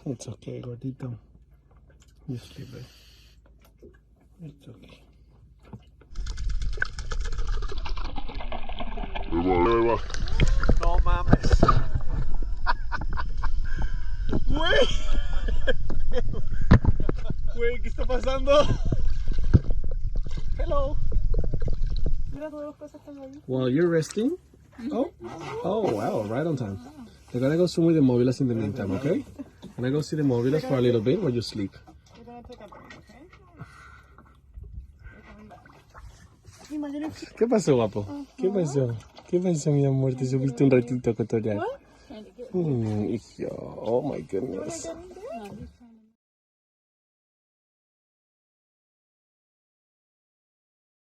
It's okay, gordito. You sleep, babe. It's okay. No mames. Güey. Güey, ¿qué está pasando? Hello. Mira todas las cosas que están ahí. While you're resting? Oh, wow, right on time. They're gonna go swim with the mobilas in the meantime, okay? Gonna go see the mobilas for a little bit while you sleep. We're gonna take a break, okay? Imagínate. ¿Qué pasó, guapo? ¿Qué pasó? ¿Qué pasó, mi amor? ¿Te subiste un ratito a cotorear? Oh my goodness.